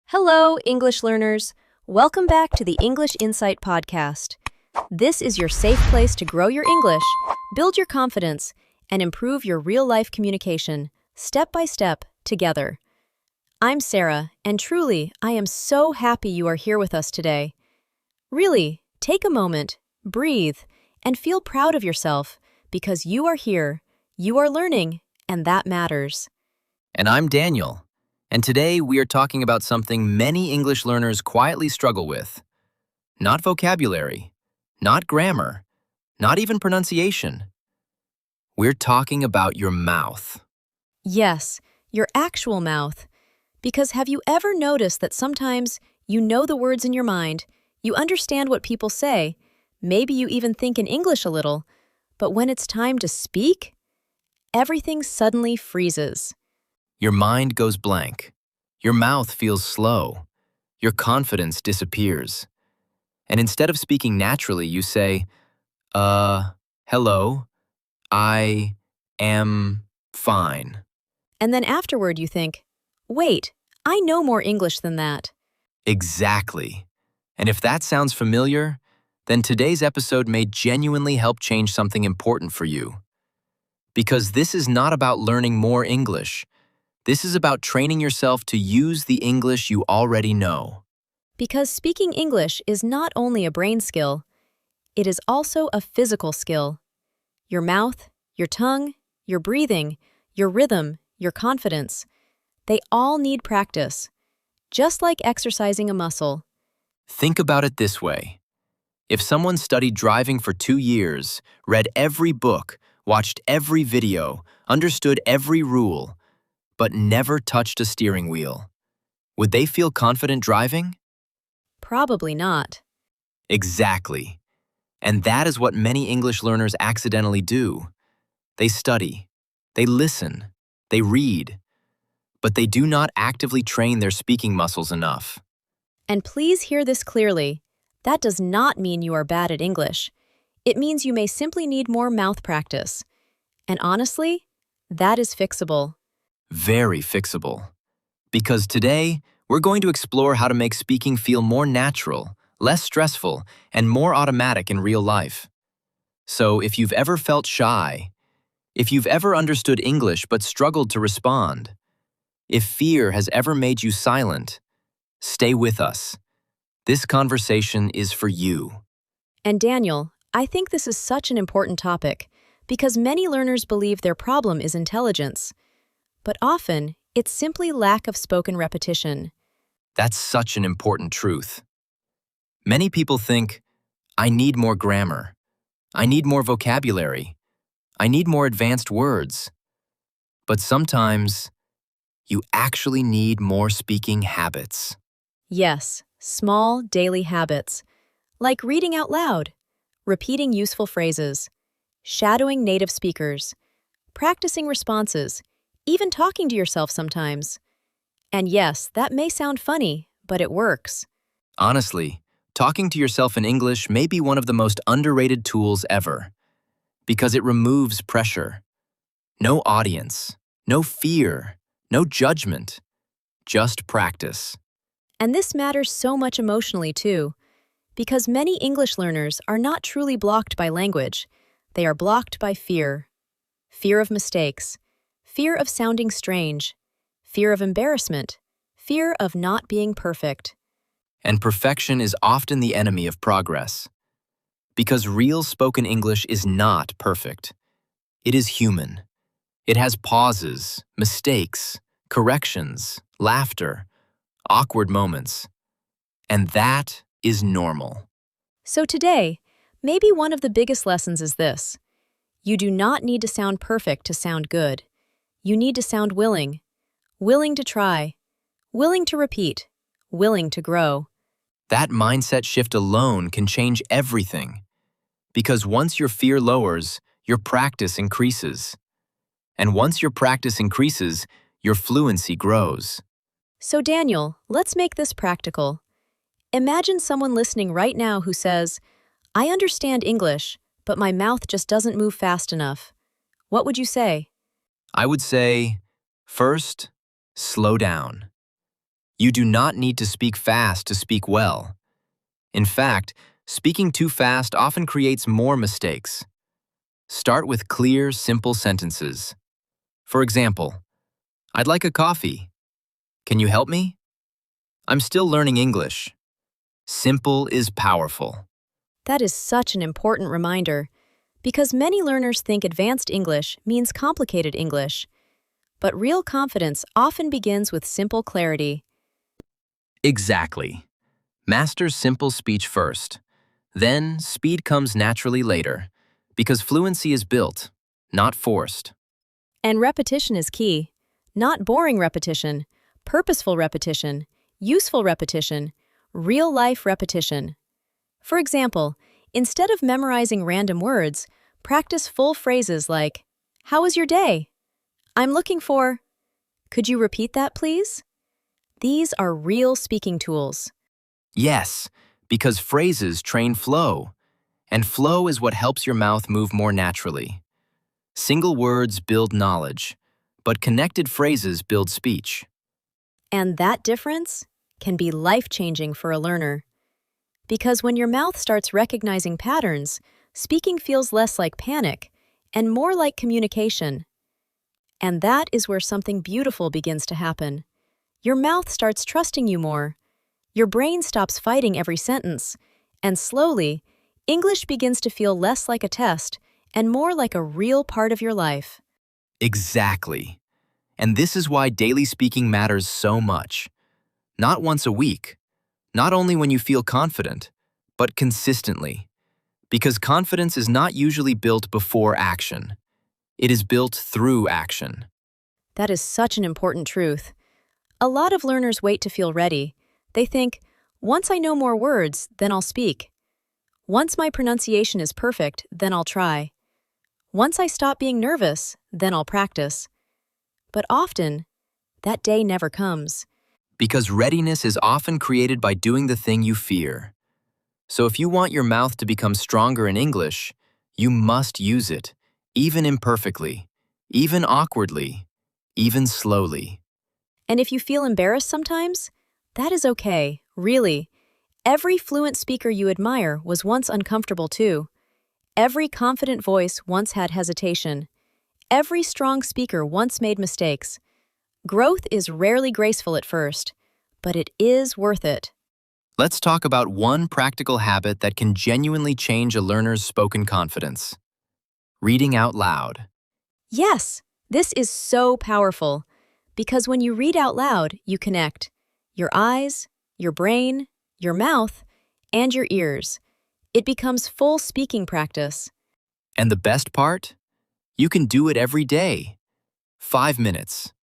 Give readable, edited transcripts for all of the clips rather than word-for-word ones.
Hello, English learners. Welcome back to the English Insight Podcast. This is your safe place to grow your English, build your confidence, and improve your real-life communication, step by step, together. I'm Sarah, and truly, I am so happy you are here with us today. Really, take a moment, breathe, and feel proud of yourself because you are here, you are learning, and that matters. And I'm Daniel, and today we are talking about something many English learners quietly struggle with. Not vocabulary, not grammar, not even pronunciation. We're talking about your mouth. Yes, your actual mouth. Because have you ever noticed that sometimes you know the words in your mind, you understand what people say, maybe you even think in English a little, but when it's time to speak, everything suddenly freezes. Your mind goes blank. Your mouth feels slow. Your confidence disappears. And instead of speaking naturally, you say, hello, I am fine. And then afterward you think, wait, I know more English than that. Exactly. And if that sounds familiar, then today's episode may genuinely help change something important for you. Because this is not about learning more English. This is about training yourself to use the English you already know. Because speaking English is not only a brain skill, it is also a physical skill. Your mouth, your tongue, your breathing, your rhythm, your confidence, they all need practice, just like exercising a muscle. Think about it this way. If someone studied driving for 2 years, read every book, watched every video, understood every rule, but never touched a steering wheel, would they feel confident driving? Probably not. Exactly. And that is what many English learners accidentally do. They study, they listen, they read, but they do not actively train their speaking muscles enough. And please hear this clearly. That does not mean you are bad at English. It means you may simply need more mouth practice. And honestly, that is fixable. Very fixable. Because today, we're going to explore how to make speaking feel more natural, less stressful, and more automatic in real life. So if you've ever felt shy, if you've ever understood English but struggled to respond, if fear has ever made you silent, stay with us. This conversation is for you. And Daniel, I think this is such an important topic because many learners believe their problem is intelligence. But often, it's simply lack of spoken repetition. That's such an important truth. Many people think, I need more grammar. I need more vocabulary. I need more advanced words. But sometimes, you actually need more speaking habits. Yes, small daily habits, like reading out loud, repeating useful phrases, shadowing native speakers, practicing responses, even talking to yourself sometimes. And yes, that may sound funny, but it works. Honestly, talking to yourself in English may be one of the most underrated tools ever, because it removes pressure. No audience, no fear, no judgment, just practice. And this matters so much emotionally too, because many English learners are not truly blocked by language. They are blocked by fear. Fear of mistakes, fear of sounding strange, fear of embarrassment, fear of not being perfect. And perfection is often the enemy of progress. Because real spoken English is not perfect. It is human. It has pauses, mistakes, corrections, laughter, awkward moments. And that is normal. So today, maybe one of the biggest lessons is this. You do not need to sound perfect to sound good. You need to sound willing. Willing to try. Willing to repeat. Willing to grow. That mindset shift alone can change everything. Because once your fear lowers, your practice increases. And once your practice increases, your fluency grows. So Daniel, let's make this practical. Imagine someone listening right now who says, I understand English, but my mouth just doesn't move fast enough. What would you say? I would say, first, slow down. You do not need to speak fast to speak well. In fact, speaking too fast often creates more mistakes. Start with clear, simple sentences. For example, I'd like a coffee. Can you help me? I'm still learning English. Simple is powerful. That is such an important reminder, because many learners think advanced English means complicated English. But real confidence often begins with simple clarity. Exactly. Master simple speech first. Then, speed comes naturally later, because fluency is built, not forced. And repetition is key. Not boring repetition, purposeful repetition, useful repetition, real-life repetition. For example, instead of memorizing random words, practice full phrases like, "How was your day? I'm looking for..." Could you repeat that, please? These are real speaking tools. Yes, because phrases train flow, and flow is what helps your mouth move more naturally. Single words build knowledge, but connected phrases build speech. And that difference can be life-changing for a learner. Because when your mouth starts recognizing patterns, speaking feels less like panic and more like communication. And that is where something beautiful begins to happen. Your mouth starts trusting you more. Your brain stops fighting every sentence, and slowly, English begins to feel less like a test and more like a real part of your life. Exactly. And this is why daily speaking matters so much. Not once a week, not only when you feel confident, but consistently. Because confidence is not usually built before action. It is built through action. That is such an important truth. A lot of learners wait to feel ready. They think, once I know more words, then I'll speak. Once my pronunciation is perfect, then I'll try. Once I stop being nervous, then I'll practice. But often, that day never comes. Because readiness is often created by doing the thing you fear. So if you want your mouth to become stronger in English, you must use it, even imperfectly, even awkwardly, even slowly. And if you feel embarrassed sometimes, that is okay, really. Every fluent speaker you admire was once uncomfortable too. Every confident voice once had hesitation. Every strong speaker once made mistakes. Growth is rarely graceful at first, but it is worth it. Let's talk about one practical habit that can genuinely change a learner's spoken confidence. Reading out loud. Yes, this is so powerful, because when you read out loud, you connect your eyes, your brain, your mouth, and your ears. It becomes full speaking practice. And the best part? You can do it every day. 5 minutes,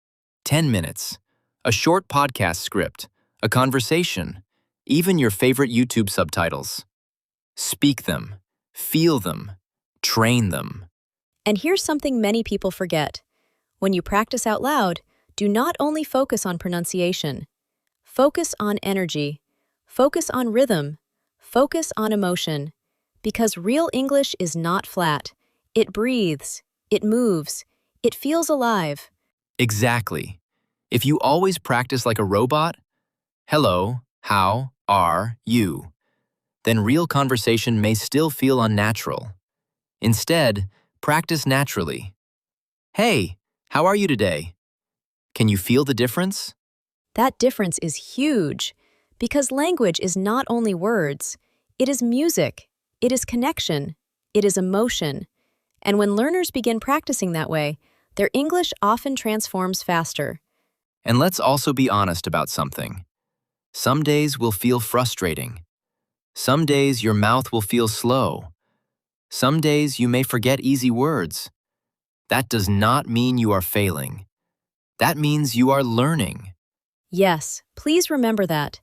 10 minutes, a short podcast script, a conversation, even your favorite YouTube subtitles. Speak them, feel them, train them. And here's something many people forget. When you practice out loud, do not only focus on pronunciation. Focus on energy. Focus on rhythm. Focus on emotion. Because real English is not flat. It breathes. It moves. It feels alive. Exactly. If you always practice like a robot, hello, how are you? Then real conversation may still feel unnatural. Instead, practice naturally. Hey, how are you today? Can you feel the difference? That difference is huge. Because language is not only words. It is music. It is connection. It is emotion. And when learners begin practicing that way, their English often transforms faster. And let's also be honest about something. Some days will feel frustrating. Some days your mouth will feel slow. Some days you may forget easy words. That does not mean you are failing. That means you are learning. Yes, please remember that.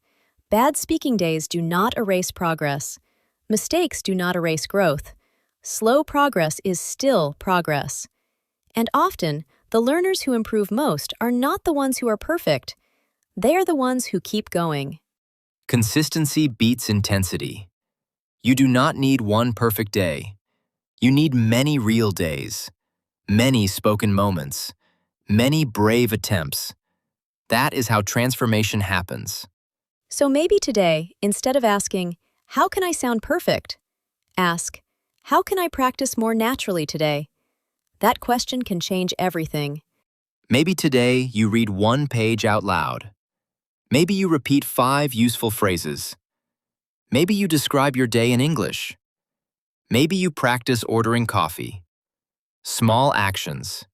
Bad speaking days do not erase progress. Mistakes do not erase growth. Slow progress is still progress. And often, the learners who improve most are not the ones who are perfect. They are the ones who keep going. Consistency beats intensity. You do not need one perfect day. You need many real days, many spoken moments, many brave attempts. That is how transformation happens. So maybe today, instead of asking, "How can I sound perfect?" ask, "How can I practice more naturally today?" That question can change everything. Maybe today you read one page out loud. Maybe you repeat 5 useful phrases. Maybe you describe your day in English. Maybe you practice ordering coffee. Small actions,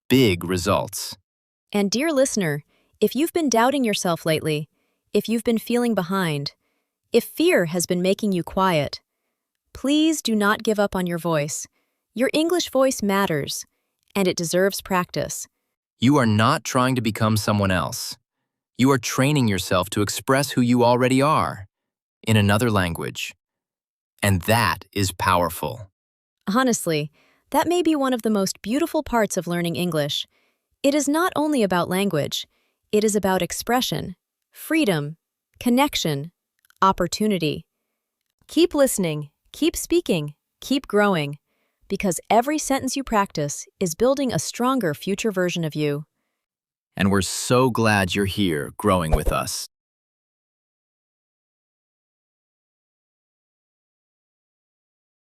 big results. And dear listener, if you've been doubting yourself lately, if you've been feeling behind, if fear has been making you quiet, please do not give up on your voice. Your English voice matters, and it deserves practice. You are not trying to become someone else. You are training yourself to express who you already are in another language. And that is powerful. Honestly, that may be one of the most beautiful parts of learning English. It is not only about language, it is about expression, freedom, connection, opportunity. Keep listening, keep speaking, keep growing, because every sentence you practice is building a stronger future version of you. And we're so glad you're here growing with us.